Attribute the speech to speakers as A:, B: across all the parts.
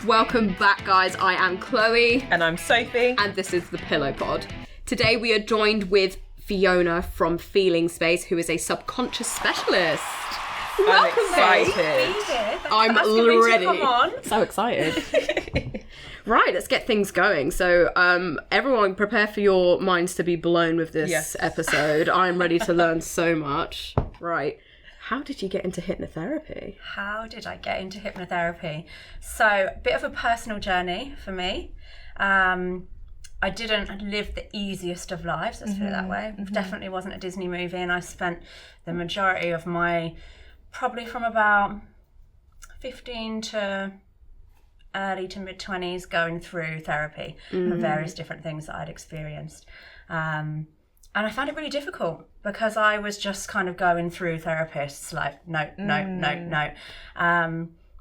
A: welcome back, guys. I am Chloe.
B: And I'm Sophie.
A: And this is the Pillow Pod. Today we are joined with Fiona from Feeling Space, who is a subconscious specialist. Welcome,
B: I'm excited.
A: I'm ready.
B: Come on.
A: So excited. Right, let's get things going. So, everyone, prepare for your minds to be blown with this episode. I'm ready to learn so much. Right. How did you get into hypnotherapy?
C: How did I get into hypnotherapy? So, a bit of a personal journey for me. I didn't live the easiest of lives, let's put it that way. Definitely wasn't a Disney movie, and I spent the majority of my, probably from about 15 to early to mid-20s, going through therapy for various different things that I'd experienced. And I found it really difficult because I was just kind of going through therapists like, no.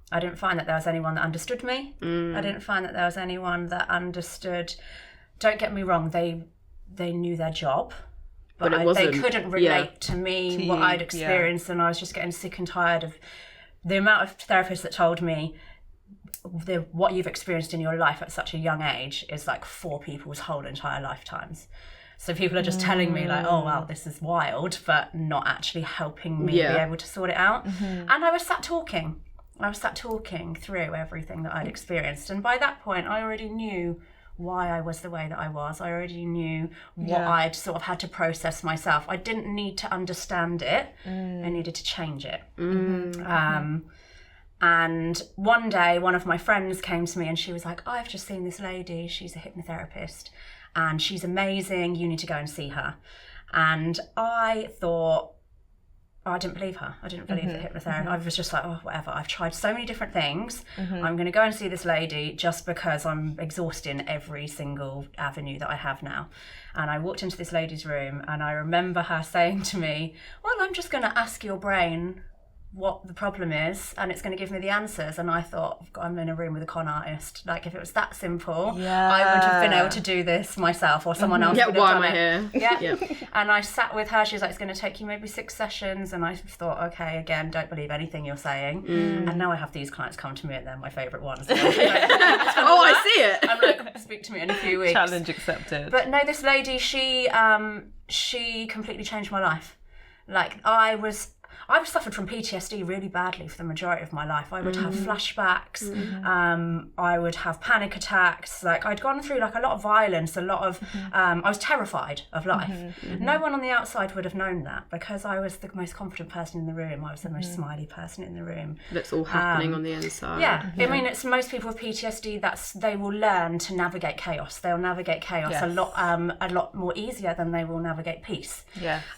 C: I didn't find that there was anyone that understood me. I didn't find that there was anyone that understood. Don't get me wrong, they knew their job, but they couldn't relate to me, what I'd experienced, and I was just getting sick and tired of the amount of therapists that told me what you've experienced in your life at such a young age is like 4 people's whole entire lifetimes. So people are just telling me like, oh, wow, this is wild, but not actually helping me be able to sort it out. And I was sat talking through everything that I'd experienced. And by that point, I already knew why I was the way that I was. I already knew what I'd sort of had to process myself. I didn't need to understand it. I needed to change it. And one day, one of my friends came to me and she was like, oh, I've just seen this lady. She's a hypnotherapist and she's amazing. You need to go and see her. And I thought, I didn't believe her. I didn't believe the hypnotherapy. I was just like, oh, whatever. I've tried so many different things. I'm going to go and see this lady just because I'm exhausting every single avenue that I have now. And I walked into this lady's room and I remember her saying to me, well, I'm just going to ask your brain what the problem is and it's going to give me the answers. And I thought, I'm in a room with a con artist. Like, if it was that simple, I would have been able to do this myself, or someone else would have
A: why
C: done
A: am I
C: it.
A: here?
C: And I sat with her. She was like, it's going to take you maybe 6 sessions. And I thought, okay, again, don't believe anything you're saying. And now I have these clients come to me and they're my favourite ones. Like,
A: I see it.
C: I'm like, speak to me in a few weeks.
B: Challenge accepted.
C: But no, this lady, she completely changed my life. Like, I suffered from PTSD really badly for the majority of my life. I would have flashbacks. I would have panic attacks. Like, I'd gone through like a lot of violence, a lot of, I was terrified of life. No one on the outside would have known that because I was the most confident person in the room. I was the most smiley person in the room.
A: That's all happening on the inside.
C: I mean, it's most people with PTSD, they will learn to navigate chaos. They'll navigate chaos a lot more easier than they will navigate peace.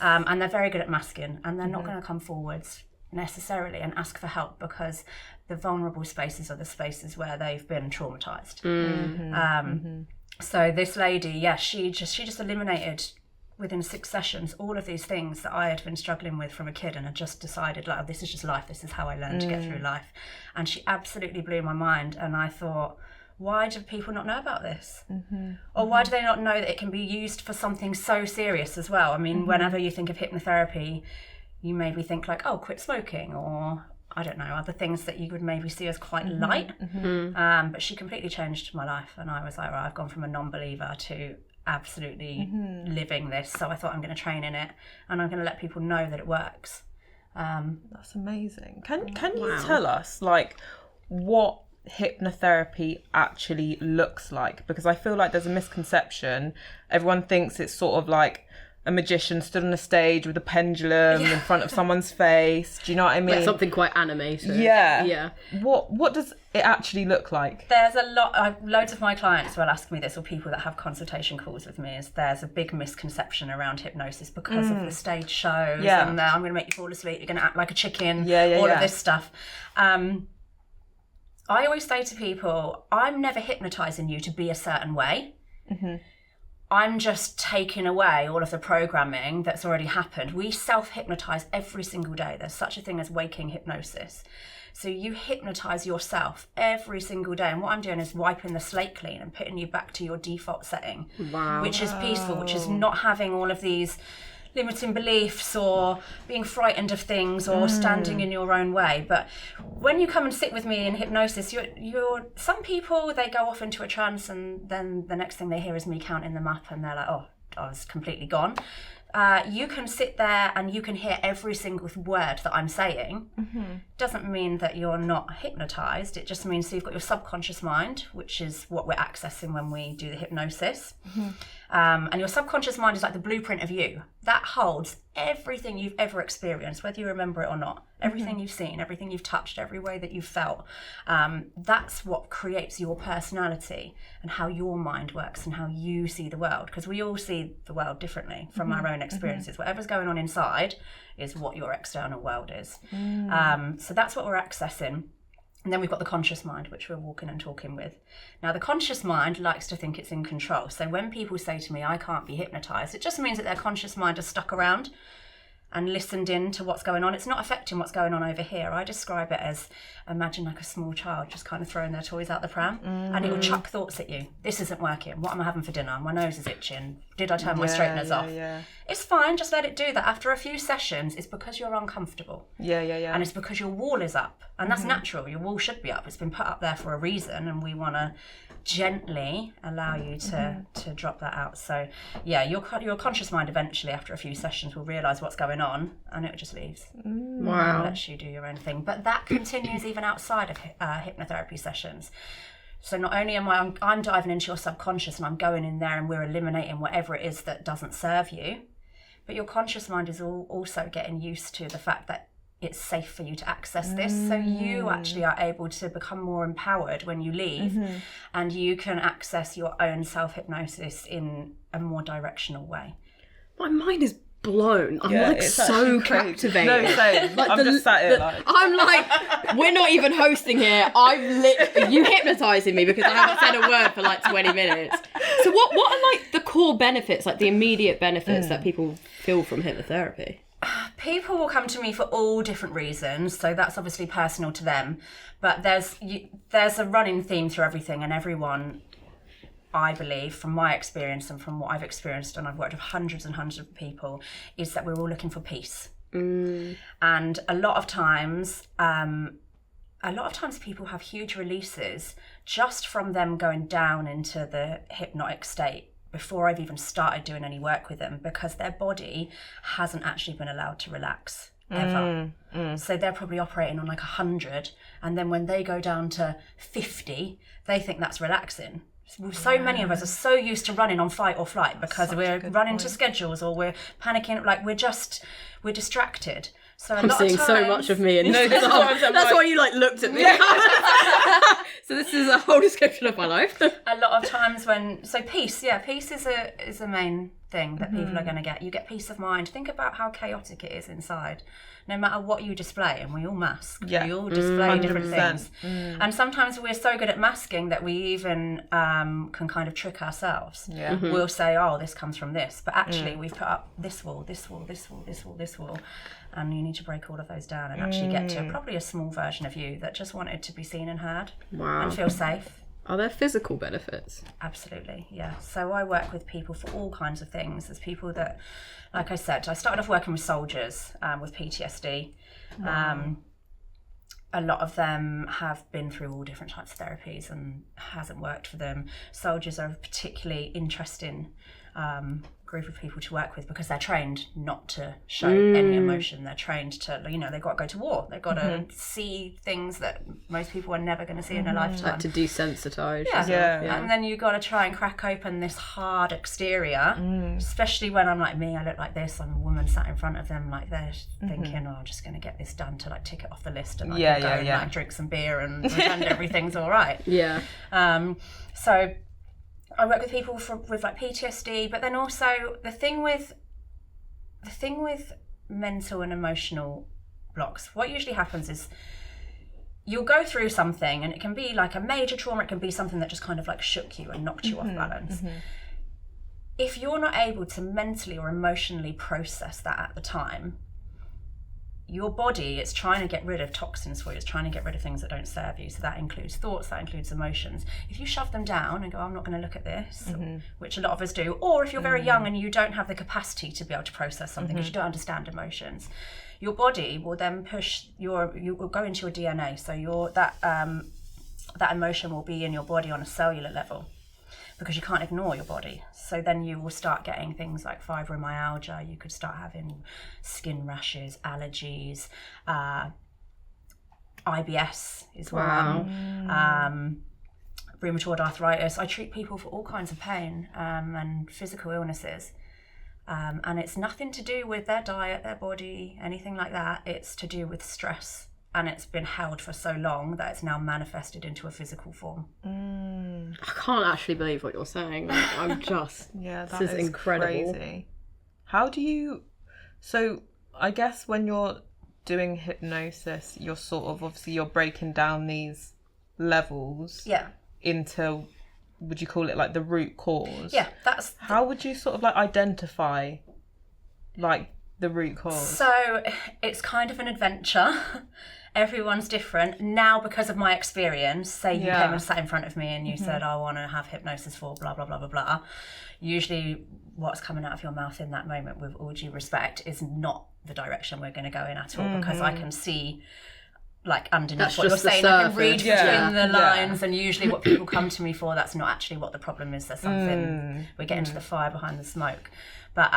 C: And they're very good at masking, and they're not going to come forwards necessarily and ask for help because the vulnerable spaces are the spaces where they've been traumatized. So this lady, she just eliminated within 6 sessions all of these things that I had been struggling with from a kid, and had just decided, like, oh, this is just life, this is how I learn to get through life. And she absolutely blew my mind, and I thought, why do people not know about this? Or why do they not know that it can be used for something so serious as well? I mean, whenever you think of hypnotherapy, you maybe think like, oh, quit smoking, or I don't know, other things that you would maybe see as quite light. But she completely changed my life, and I was like, right, I've gone from a non-believer to absolutely living this. So I thought, I'm going to train in it, and I'm going to let people know that it works.
B: That's amazing. Can you tell us, like, what hypnotherapy actually looks like? Because I feel like there's a misconception. Everyone thinks it's sort of like a magician stood on a stage with a pendulum in front of someone's face. Do you know what I mean?
A: Like something quite animated.
B: Yeah. What does it actually look like?
C: There's a lot. Loads of my clients will ask me this, or people that have consultation calls with me, is there's a big misconception around hypnosis because of the stage shows and I'm going to make you fall asleep, you're going to act like a chicken, all of this stuff. I always say to people, I'm never hypnotising you to be a certain way. I'm just taking away all of the programming that's already happened. We self-hypnotise every single day. There's such a thing as waking hypnosis. So you hypnotise yourself every single day. And what I'm doing is wiping the slate clean and putting you back to your default setting, which is peaceful, which is not having all of these limiting beliefs or being frightened of things or standing in your own way. But when you come and sit with me in hypnosis, you're some people, they go off into a trance and then the next thing they hear is me counting them up and they're like, oh, I was completely gone. You can sit there and you can hear every single word that I'm saying. Doesn't mean that you're not hypnotized. It just means you've got your subconscious mind, which is what we're accessing when we do the hypnosis. And your subconscious mind is like the blueprint of you. That holds everything you've ever experienced, whether you remember it or not. Everything you've seen, everything you've touched, every way that you've felt. That's what creates your personality and how your mind works and how you see the world. Because we all see the world differently from our own experiences. Whatever's going on inside is what your external world is. So that's what we're accessing. And then we've got the conscious mind, which we're walking and talking with. Now, the conscious mind likes to think it's in control. So when people say to me, I can't be hypnotized, it just means that their conscious mind is stuck around and listened in to what's going on. It's not affecting what's going on over here. I describe it as, imagine like a small child just kind of throwing their toys out the pram and it will chuck thoughts at you. This isn't working. What am I having for dinner? My nose is itching. Did I turn my straighteners off? It's fine. Just let it do that. After a few sessions, it's because you're uncomfortable. And it's because your wall is up. And that's natural. Your wall should be up. It's been put up there for a reason and we want to gently allow you to drop that out. So your conscious mind eventually after a few sessions will realize what's going on and it just leaves.
A: Wow.
C: And lets you do your own thing. But that continues even outside of hypnotherapy sessions. So not only am I'm diving into your subconscious and I'm going in there and we're eliminating whatever it is that doesn't serve you, but your conscious mind is also getting used to the fact that it's safe for you to access this. So you actually are able to become more empowered when you leave and you can access your own self-hypnosis in a more directional way.
A: My mind is blown. I'm so captivated.
B: No, same. Like I'm just sat here
A: I'm like, we're not even hosting here. You hypnotising me because I haven't said a word for like 20 minutes. So what are like the core benefits, like the immediate benefits that people feel from hypnotherapy?
C: People will come to me for all different reasons, so that's obviously personal to them. But there's a running theme through everything, and everyone, I believe, from my experience and from what I've experienced, and I've worked with hundreds and hundreds of people, is that we're all looking for peace. And a lot of times people have huge releases just from them going down into the hypnotic state before I've even started doing any work with them, because their body hasn't actually been allowed to relax ever. So they're probably operating on like 100, and then when they go down to 50, they think that's relaxing. So many of us are so used to running on fight or flight because we're running to schedules or we're panicking, like we're distracted. So
A: I'm seeing so much of me in this. That's why you like looked at me. So this is a whole description of my life.
C: A lot of times peace is a main thing that people are going to get. You get peace of mind. Think about how chaotic it is inside. No matter what you display, and we all mask. We all display different things. And sometimes we're so good at masking that we even can kind of trick ourselves. We'll say, oh, this comes from this. But actually we've put up this wall, this wall, this wall, this wall, this wall. And you need to break all of those down and actually get to probably a small version of you that just wanted to be seen and heard and feel safe.
A: Are there physical benefits?
C: Absolutely, yeah. So I work with people for all kinds of things. There's people that, like I said, I started off working with soldiers with PTSD. A lot of them have been through all different types of therapies and hasn't worked for them. Soldiers are a particularly interesting group of people to work with because they're trained not to show any emotion. They're trained to, they've got to go to war. They've got to see things that most people are never going to see in their lifetime.
A: Like to desensitise.
C: Yeah. And then you've got to try and crack open this hard exterior, especially when I'm like me, I look like this. I'm a woman sat in front of them like they're thinking, I'm just going to get this done to like tick it off the list and I can go and like drink some beer and pretend everything's all right. So I work with people with like PTSD, but then also the thing with mental and emotional blocks, what usually happens is you'll go through something and it can be like a major trauma, it can be something that just kind of like shook you and knocked you off balance. If you're not able to mentally or emotionally process that at the time, your body, it's trying to get rid of toxins for you. It's trying to get rid of things that don't serve you. So that includes thoughts, that includes emotions. If you shove them down and go, I'm not going to look at this, which a lot of us do, or if you're very young and you don't have the capacity to be able to process something because you don't understand emotions, your body will then you will go into your DNA. So that emotion will be in your body on a cellular level, because you can't ignore your body. So then you will start getting things like fibromyalgia. You could start having skin rashes, allergies, IBS is one. Rheumatoid arthritis. I treat people for all kinds of pain and physical illnesses. And it's nothing to do with their diet, their body, anything like that. It's to do with stress. And it's been held for so long that it's now manifested into a physical form.
A: I can't actually believe what you're saying. Like, I'm just...
B: that
A: is incredible.
B: Crazy. How do you... So, I guess when you're doing hypnosis, you're sort of... Obviously, you're breaking down these levels into... Would you call it, like, the root cause?
C: Yeah, that's...
B: How would you sort of, like, identify, like, the root cause?
C: So, it's kind of an adventure. Everyone's different. Now, because of my experience, say you came and sat in front of me and you said, I want to have hypnosis for blah, blah, blah, blah, blah. Usually what's coming out of your mouth in that moment, with all due respect, is not the direction we're going to go in at all, because I can see, like, underneath
A: that's
C: what you're saying. I can read between the lines, and usually what people come to me for, that's not actually what the problem is. There's something, we're getting to the fire behind the smoke. But,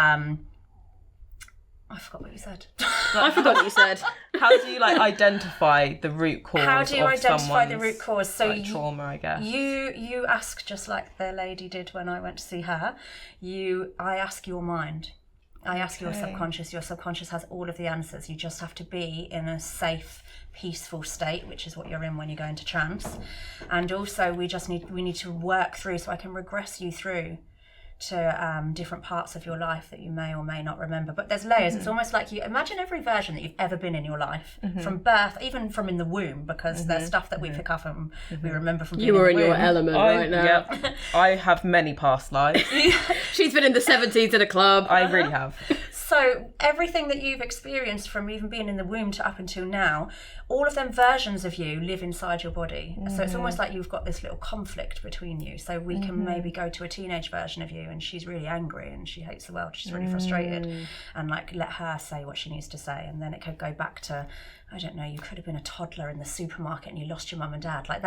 C: I forgot what you said.
A: I forgot what you said.
B: How do you, like, identify the root cause?
C: How do you identify the root cause? So
B: like, trauma, I guess.
C: You ask, just like the lady did when I went to see her. I ask your mind. I ask your subconscious. Your subconscious has all of the answers. You just have to be in a safe, peaceful state, which is what you're in when you go into trance. And also, we need to work through, so I can regress you through to different parts of your life that you may or may not remember. But there's layers. It's almost like you imagine every version that you've ever been in your life, from birth, even from in the womb, because there's stuff that we pick up and we remember from being
A: you were
C: in the
A: in your
C: womb.
A: element right now.
B: Yep. I have many past lives.
A: She's been in the 70s at a club.
B: I really have.
C: So everything that you've experienced from even being in the womb to up until now, all of them versions of you live inside your body. So it's almost like you've got this little conflict between you. So we can maybe go to a teenage version of you, and she's really angry and she hates the world. She's really frustrated, and like let her say what she needs to say. And then it could go back to, I don't know, you could have been a toddler in the supermarket and you lost your mum and dad. Like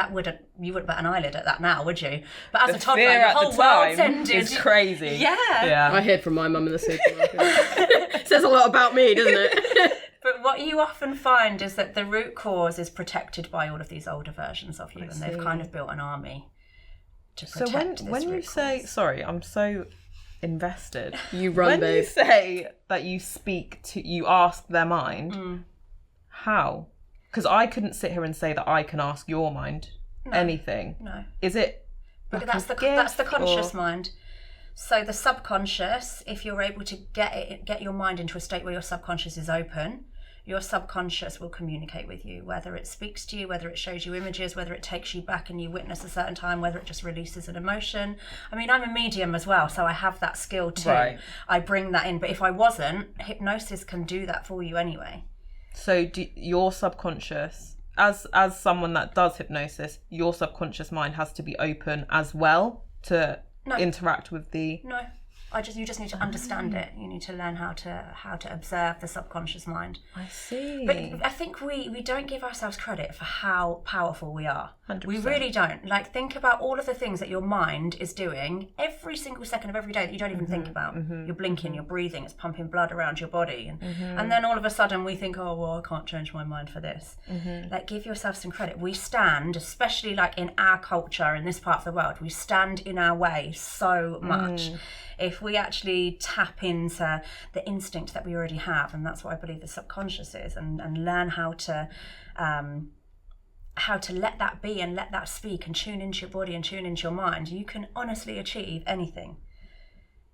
C: you wouldn't bat an eyelid at that now, would you? But as a toddler, the whole world's ended.
B: It's crazy.
C: Yeah.
A: I hid from my mum in the supermarket. Says a lot about me, doesn't it?
C: But what you often find is that the root cause is protected by all of these older versions of you, and they've kind of built an army to protect this
B: when you
C: root
B: say,
C: cause.
B: sorry, I'm so invested.
A: You run,
B: when
A: babe.
B: You say that you ask their mind, how? Because I couldn't sit here and say that I can ask your mind anything.
C: No.
B: Is it?
C: Because that's the conscious mind. So the subconscious, if you're able to get your mind into a state where your subconscious is open, your subconscious will communicate with you, whether it speaks to you, whether it shows you images, whether it takes you back and you witness a certain time, whether it just releases an emotion. I mean, I'm a medium as well, so I have that skill too.
B: Right.
C: I bring that in, but if I wasn't, hypnosis can do that for you anyway.
B: So your subconscious, as someone that does hypnosis, your subconscious mind has to be open as well to interact with the...
C: No. You just need to understand it. You need to learn how to observe the subconscious mind.
B: I see.
C: But I think we don't give ourselves credit for how powerful we are.
B: 100%.
C: We really don't. Like, think about all of the things that your mind is doing every single second of every day that you don't even think about. You're blinking, you're breathing, it's pumping blood around your body. And then all of a sudden we think, oh, well, I can't change my mind for this. Like, give yourself some credit. We stand, especially like in our culture, in this part of the world, we stand in our way so much. If we actually tap into the instinct that we already have, and that's what I believe the subconscious is, and learn how to let that be and let that speak and tune into your body and tune into your mind, you can honestly achieve anything.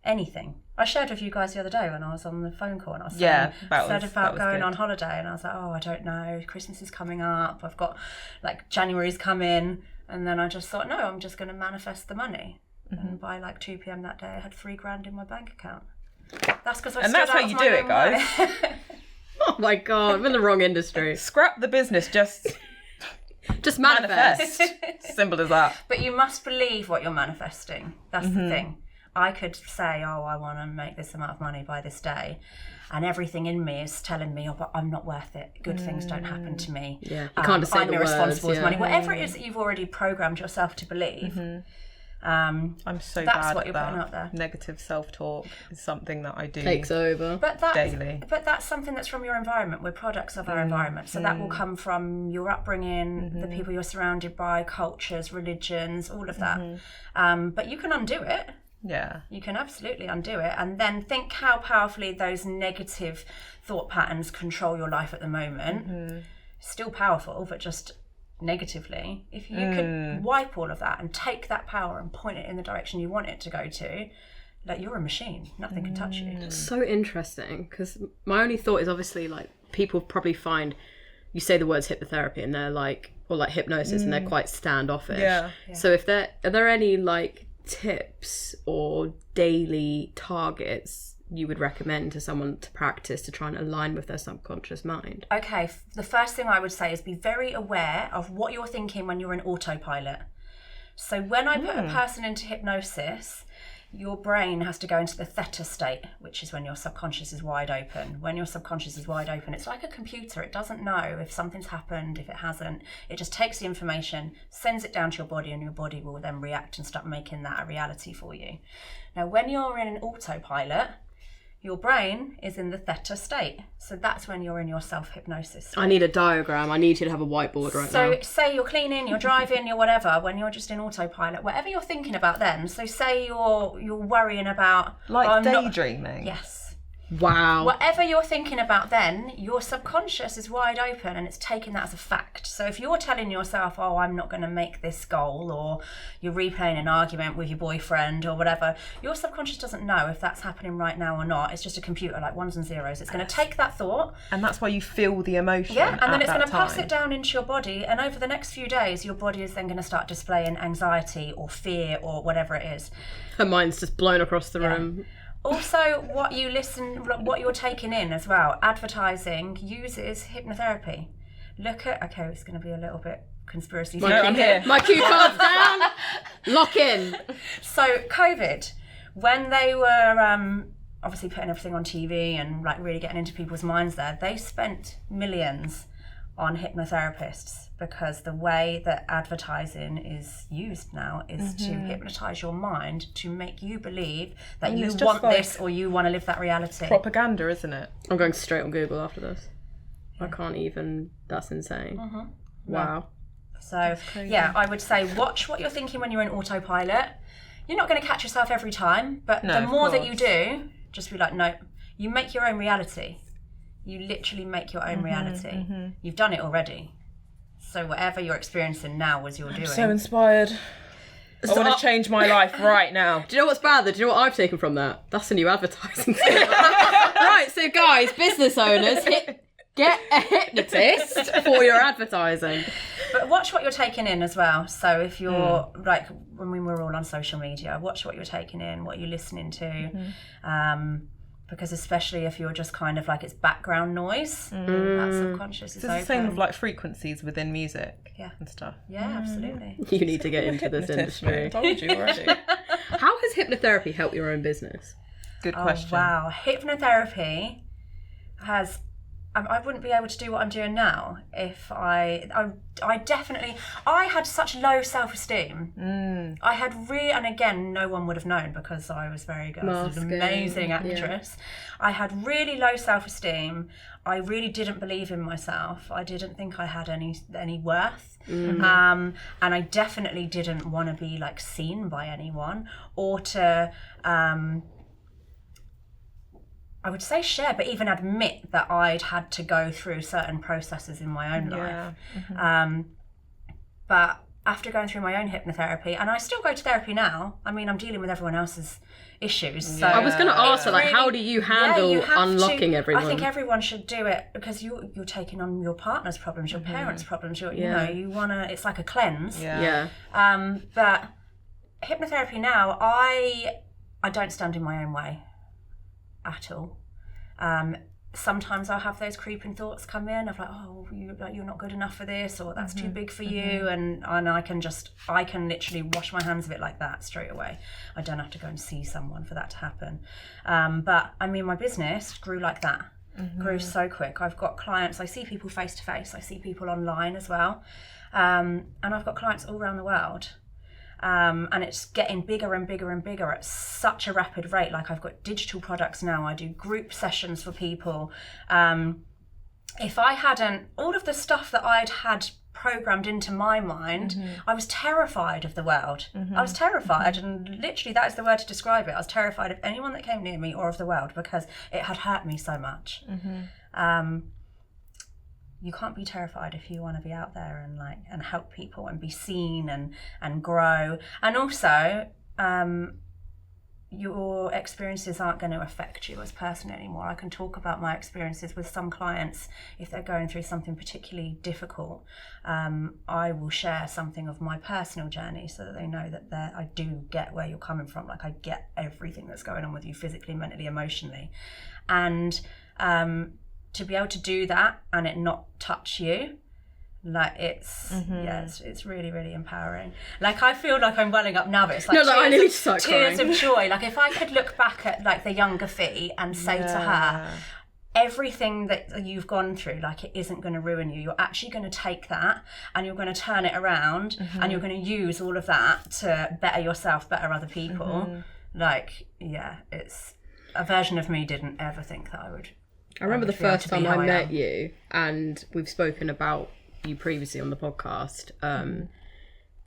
C: I shared with you guys the other day when I was on the phone call, and I said about going on holiday, and I was like, oh, I don't know, Christmas is coming up, I've got, like, January's coming, and then I just thought, no, I'm just going to manifest the money. And by like 2 p.m. that day, I had $3,000 in my bank account. That's because I stood out of my own way.
A: Oh my God, I'm in the wrong industry.
B: Scrap the business, just
A: manifest.
B: Simple as that.
C: But you must believe what you're manifesting. That's the thing. I could say, oh, I want to make this amount of money by this day. And everything in me is telling me, oh, but I'm not worth it. Good things don't happen to me.
A: Yeah, you can't just say
C: I'm
A: the
C: irresponsible
A: words,
C: with money. Whatever it is that you've already programmed yourself to believe.
B: I'm so
C: that's
B: bad
C: what
B: at
C: you're
B: that.
C: putting out there.
B: Negative self-talk is something that I do.
A: Takes over.
B: Daily.
C: But that's something that's from your environment. We're products of our environment. So that will come from your upbringing, the people you're surrounded by, cultures, religions, all of that. But you can undo it.
B: Yeah.
C: You can absolutely undo it. And then think how powerfully those negative thought patterns control your life at the moment. Still powerful, but just negatively. If you could wipe all of that and take that power and point it in the direction you want it to go to, like, you're a machine. Nothing can touch you.
A: It's so interesting, because my only thought is, obviously, like, people probably find you say the words hypnotherapy and they're like, or like hypnosis, and they're quite standoffish.
B: Yeah.
A: So if are there any like tips or daily targets you would recommend to someone to practice to try and align with their subconscious mind?
C: Okay, the first thing I would say is be very aware of what you're thinking when you're in autopilot. So when I put a person into hypnosis, your brain has to go into the theta state, which is when your subconscious is wide open. When your subconscious is wide open, it's like a computer. It doesn't know if something's happened, if it hasn't. It just takes the information, sends it down to your body, and your body will then react and start making that a reality for you. Now, when you're in an autopilot, your brain is in the theta state. So that's when you're in your self-hypnosis.
A: I need a diagram. I need you to have a whiteboard right now.
C: So say you're cleaning, you're driving, you're whatever, when you're just in autopilot, whatever you're thinking about then. So say you're worrying about...
B: Like daydreaming?
C: Yes.
A: Wow.
C: Whatever you're thinking about then, your subconscious is wide open and it's taking that as a fact. So if you're telling yourself, oh, I'm not going to make this goal, or you're replaying an argument with your boyfriend or whatever, your subconscious doesn't know if that's happening right now or not. It's just a computer, like ones and zeros. It's going to take that thought.
B: And that's why you feel the emotion.
C: Yeah, and then it's going to
B: pass
C: pass it down into your body. And over the next few days, your body is then going to start displaying anxiety or fear or whatever it is.
A: Her mind's just blown across the room.
C: Also, what you're taking in as well. Advertising uses hypnotherapy. Look at, okay, it's going to be a little bit conspiracy theory.
B: I'm here.
A: My cue card's down. Lock in.
C: So, COVID, when they were obviously putting everything on TV and like really getting into people's minds there, they spent millions on hypnotherapists, because the way that advertising is used now is to hypnotize your mind to make you believe that you want this or you want to live that reality.
B: Propaganda, isn't it?
A: I'm going straight on Google after this. I can't even. That's insane. Wow.
C: So yeah, I would say watch what you're thinking when you're in autopilot. You're not going to catch yourself every time, but the more that you do, just be like, no, you make your own reality. You literally make your own reality. You've done it already. So whatever you're experiencing now was your doing.
B: So inspired. I want to change my life right now.
A: Do you know what's bad though? Do you know what I've taken from that? That's a new advertising thing. Right, so guys, business owners, get a hypnotist for your advertising.
C: But watch what you're taking in as well. So if you're like, when we were all on social media, watch what you're taking in, what you're listening to. Because especially if you're just kind of like, it's background noise, that subconscious is
B: It's the same with like frequencies within music and stuff.
C: Yeah, absolutely.
A: You need to get into this industry.
B: I told you already.
A: How has hypnotherapy helped your own business?
B: Good question.
C: Oh, wow. Hypnotherapy has... I wouldn't be able to do what I'm doing now if I definitely... I had such low self-esteem. I had and again, no one would have known because I was very good. I was an amazing actress. Yeah. I had really low self-esteem. I really didn't believe in myself. I didn't think I had any worth. And I definitely didn't want to be like seen by anyone or to... I would say share, but even admit that I'd had to go through certain processes in my own life. But after going through my own hypnotherapy, and I still go to therapy now, I mean, I'm dealing with everyone else's issues. So
A: I was going to ask her, like, how do you handle unlocking everyone?
C: I think everyone should do it because you're taking on your partner's problems, your parents' problems. You know, you want to, it's like a cleanse. But hypnotherapy now, I don't stand in my own way. At all. sometimes I'll have those creeping thoughts come in of like, oh, you're not good enough for this, or that's too big for you, and I can literally wash my hands of it like that straight away. I don't have to go and see someone for that to happen. But I mean, my business grew like that. Grew so quick. I've got clients, I see people face to face, I see people online as well, and I've got clients all around the world. And it's getting bigger and bigger and bigger at such a rapid rate. Like, I've got digital products now. I do group sessions for people. If I hadn't, all of the stuff that I'd had programmed into my mind, I was terrified of the world. I was terrified, and literally that is the word to describe it. I was terrified of anyone that came near me or of the world, because it had hurt me so much. You can't be terrified if you want to be out there and help people and be seen and grow. And also, your experiences aren't going to affect you as a person anymore. I can talk about my experiences with some clients if they're going through something particularly difficult. I will share something of my personal journey so that they know that I do get where you're coming from. Like, I get everything that's going on with you physically, mentally, emotionally. And to be able to do that and it not touch you, like, it's it's really, really empowering. Like, I feel like I'm welling up now, but it's like
A: I nearly start
C: tears
A: crying.
C: of joy. Like, if I could look back at like the younger Fee and say to her, everything that you've gone through, like, it isn't going to ruin you. You're actually going to take that and you're going to turn it around, and you're going to use all of that to better yourself, better other people. Like, it's a version of me didn't ever think that I would.
A: I remember the first time I met you, and we've spoken about you previously on the podcast,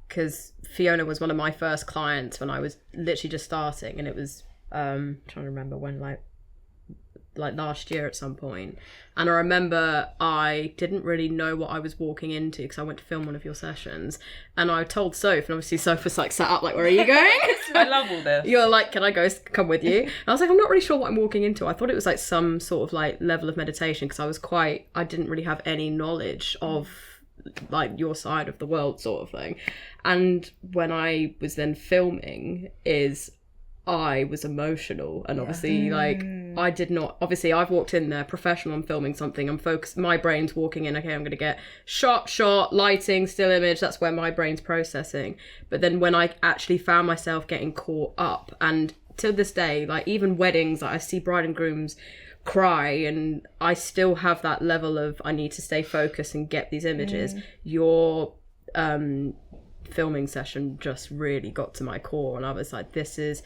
A: because Fiona was one of my first clients when I was literally just starting, and it was trying to remember when, like last year at some point. And I remember I didn't really know what I was walking into, because I went to film one of your sessions, and I told Soph, and obviously Soph was like sat up like, where are you going?
B: I love all this.
A: You're like, can I come with you? And I was like, I'm not really sure what I'm walking into. I thought it was like some sort of like level of meditation, because I didn't really have any knowledge of like your side of the world sort of thing. And when I was then filming, I was emotional, and obviously I did not, obviously I've walked in there professional, I'm filming something, I'm focused, my brain's walking in, okay, I'm going to get shot, lighting, still image, that's where my brain's processing. But then when I actually found myself getting caught up, and to this day, like even weddings, like I see bride and grooms cry, and I still have that level of, I need to stay focused and get these images. Your filming session just really got to my core, and I was like, this is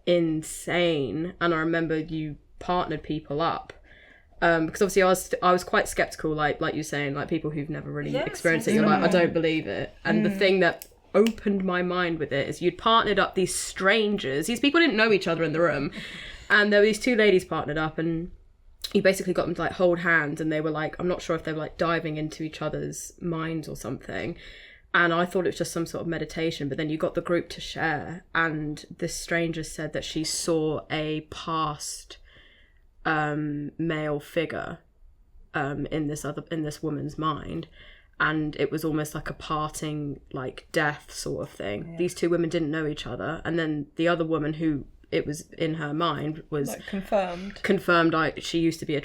A: insane. And I remember you partnered people up, because obviously I was quite skeptical, like you're saying, like people who've never really experienced it, you're like, I don't believe it. And the thing that opened my mind with it is you'd partnered up these strangers, these people didn't know each other in the room, and there were these two ladies partnered up, and you basically got them to like hold hands, and they were like, I'm not sure if they were like diving into each other's minds or something. And I thought it was just some sort of meditation, but then you got the group to share, and this stranger said that she saw a past male figure in this woman's mind, and it was almost like a parting, like death sort of thing. These two women didn't know each other, and then the other woman who it was in her mind was
B: like confirmed
A: she used to be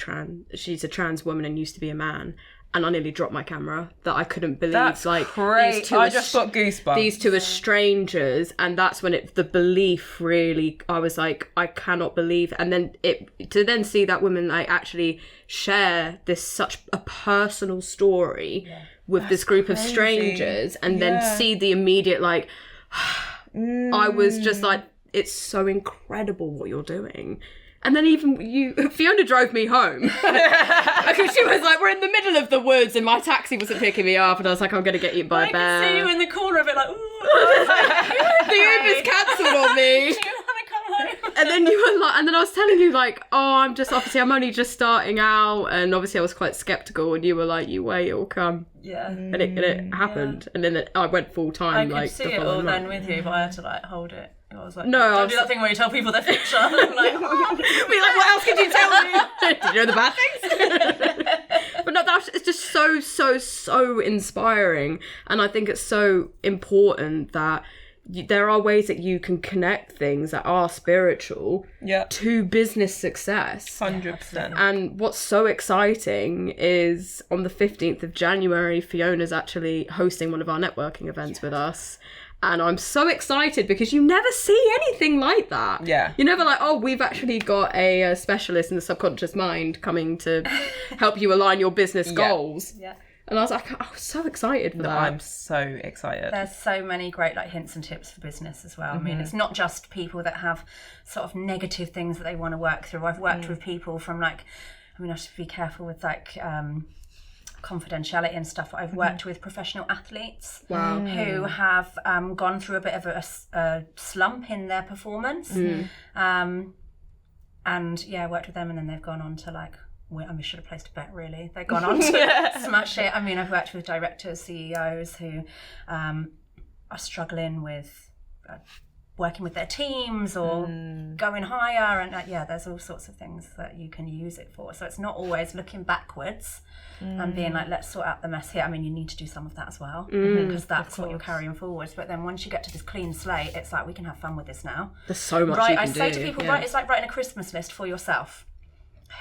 A: she's a trans woman and used to be a man. And I nearly dropped my camera, that I couldn't believe. That's like
B: great.
A: These two
B: I just got goosebumps.
A: These two are strangers, and that's when the belief really, I was like, I cannot believe. And then to then see that woman like actually share such a personal story with this group of strangers, and then see the immediate like, I was just like, it's so incredible what you're doing. And then even Fiona drove me home. Because she was like, we're in the middle of the woods and my taxi wasn't picking me up. And I was like, I'm going to get eaten by a bear.
C: I can see you in the corner of it like, ooh.
A: The Uber's cancelled on me.
C: Do you want to come home?
A: And then you were like, and then I was telling you like, I'm only just starting out. And obviously I was quite sceptical. And you were like, you wait, it'll come.
C: Yeah.
A: And it happened. And then I went full time.
C: I could see it all then with you, but I had to like hold it. I was like,
A: no,
C: don't do that thing where you tell people their future. I'm like,
A: be like, what else could you tell me? Did you know the bad things? But no, it's just so inspiring. And I think it's so important that there are ways that you can connect things that are spiritual to business success.
B: 100%.
A: And what's so exciting is on the 15th of January, Fiona's actually hosting one of our networking events with us. And I'm so excited because you never see anything like that.
B: Yeah.
A: You're never like, oh, we've actually got a specialist in the subconscious mind coming to help you align your business goals.
C: Yeah.
A: And I was like, I was so excited for that.
B: I'm so excited.
C: There's so many great like hints and tips for business as well. I mean, it's not just people that have sort of negative things that they want to work through. I've worked with people from like, I mean, I should be careful with like confidentiality and stuff. I've worked with professional athletes who have gone through a bit of a slump in their performance. And yeah, I worked with them, and then they've gone on to like, we should have placed a bet really. They've gone on to smash it. I mean, I've worked with directors, CEOs who are struggling with working with their teams or going higher. And there's all sorts of things that you can use it for. So it's not always looking backwards and being like, let's sort out the mess here. I mean, you need to do some of that as well because that's what you're carrying forwards. But then once you get to this clean slate, it's like, we can have fun with this now.
A: There's so much you can do.
C: I say to people, it's like writing a Christmas list for yourself.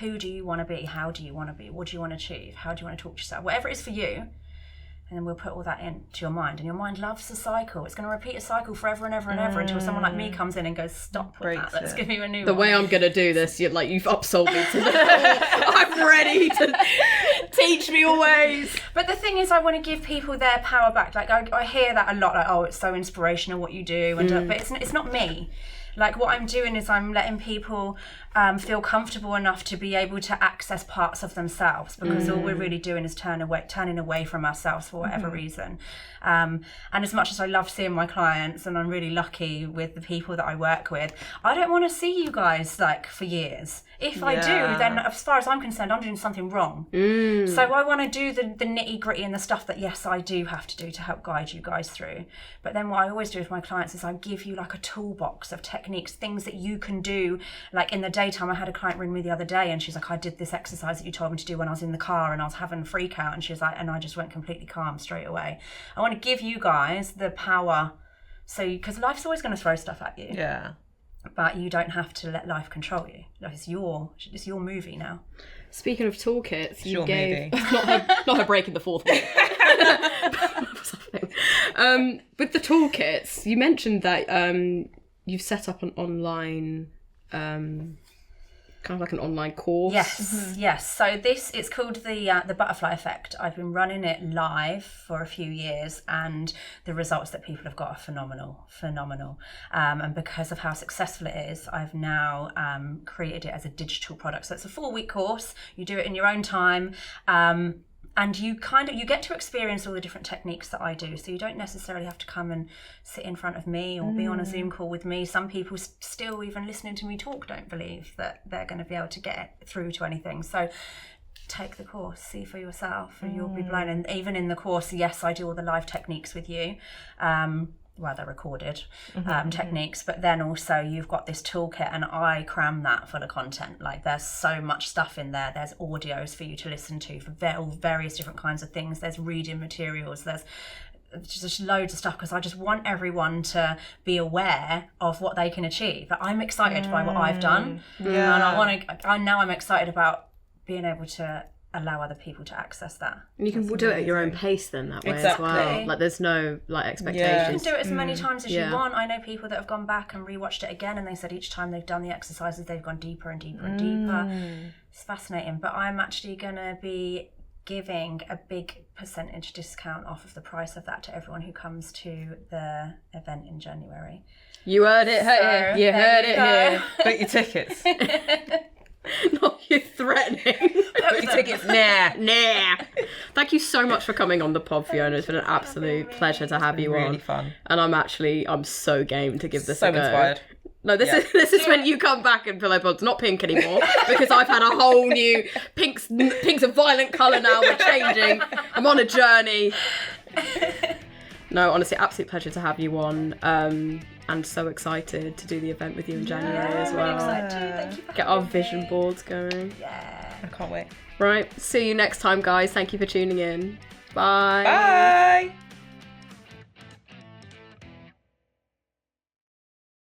C: Who do you want to be? How do you want to be? What do you want to achieve? How do you want to talk to yourself? Whatever it is for you. And then we'll put all that into your mind. And your mind loves a cycle. It's going to repeat a cycle forever and ever and ever until someone like me comes in and goes, stop with that. Let's give you a new one.
A: The way I'm going to do this, you've upsold me to the I'm ready to teach me always.
C: But the thing is, I want to give people their power back. Like I hear that a lot, like, oh, it's so inspirational what you do. And but it's not me. Like what I'm doing is I'm letting people feel comfortable enough to be able to access parts of themselves, because all we're really doing is turning away from ourselves for whatever reason. And as much as I love seeing my clients, and I'm really lucky with the people that I work with, I don't want to see you guys like for years. If I do, then as far as I'm concerned, I'm doing something wrong. So I want to do the nitty gritty and the stuff that, yes, I do have to do to help guide you guys through. But then what I always do with my clients is I give you like a toolbox of techniques, things that you can do. Like in the daytime, I had a client ring me the other day and she's like, I did this exercise that you told me to do when I was in the car and I was having a freak out. And she was like, and I just went completely calm straight away. I want to give you guys the power. So, because life's always going to throw stuff at you.
B: Yeah.
C: But you don't have to let life control you. Like it's your movie now.
A: Speaking of toolkits, you gave
B: movie.
A: not her breaking the fourth wall. With the toolkits, you mentioned that you've set up an online kind of like an online course.
C: Yes. So it's called the Butterfly Effect. I've been running it live for a few years, and the results that people have got are phenomenal. And because of how successful it is, I've now created it as a digital product. So it's a 4-week course. You do it in your own time. And you get to experience all the different techniques that I do. So you don't necessarily have to come and sit in front of me or be on a Zoom call with me. Some people still, even listening to me talk, don't believe that they're going to be able to get through to anything. So take the course, see for yourself, and you'll be blown. And even in the course, yes, I do all the live techniques with you. Well, they're recorded techniques, but then also you've got this toolkit, and I cram that full of content. Like there's so much stuff in there. There's audios for you to listen to for various different kinds of things. There's reading materials. There's just loads of stuff, because I just want everyone to be aware of what they can achieve. I'm excited by what I've done, and I'm excited about being able to allow other people to access that.
A: And you can do it at your own pace then that way as well. Like there's no like expectations.
C: You can do it as many times as you want. I know people that have gone back and rewatched it again, and they said each time they've done the exercises they've gone deeper and deeper and deeper. It's fascinating. But I'm actually going to be giving a big percentage discount off of the price of that to everyone who comes to the event in January.
A: You heard it here. You heard it here.
B: Book your tickets.
A: Not you threatening.
B: Book your tickets. Nah.
A: Thank you so much for coming on the pod, Fiona. It's been an absolute pleasure to have you on.
B: Really fun.
A: And I'm so game to give this a go.
B: So inspired.
A: No, this is when you come back and Pillow Pod's not pink anymore, because I've had a whole new pink's a violent colour now. We're changing. I'm on a journey. No, honestly, absolute pleasure to have you on. And so excited to do the event with you in January as well.
C: I'm excited too. Thank you for
A: get our vision boards going.
C: Yeah.
B: I can't wait.
A: Right. See you next time, guys. Thank you for tuning in. Bye.
B: Bye.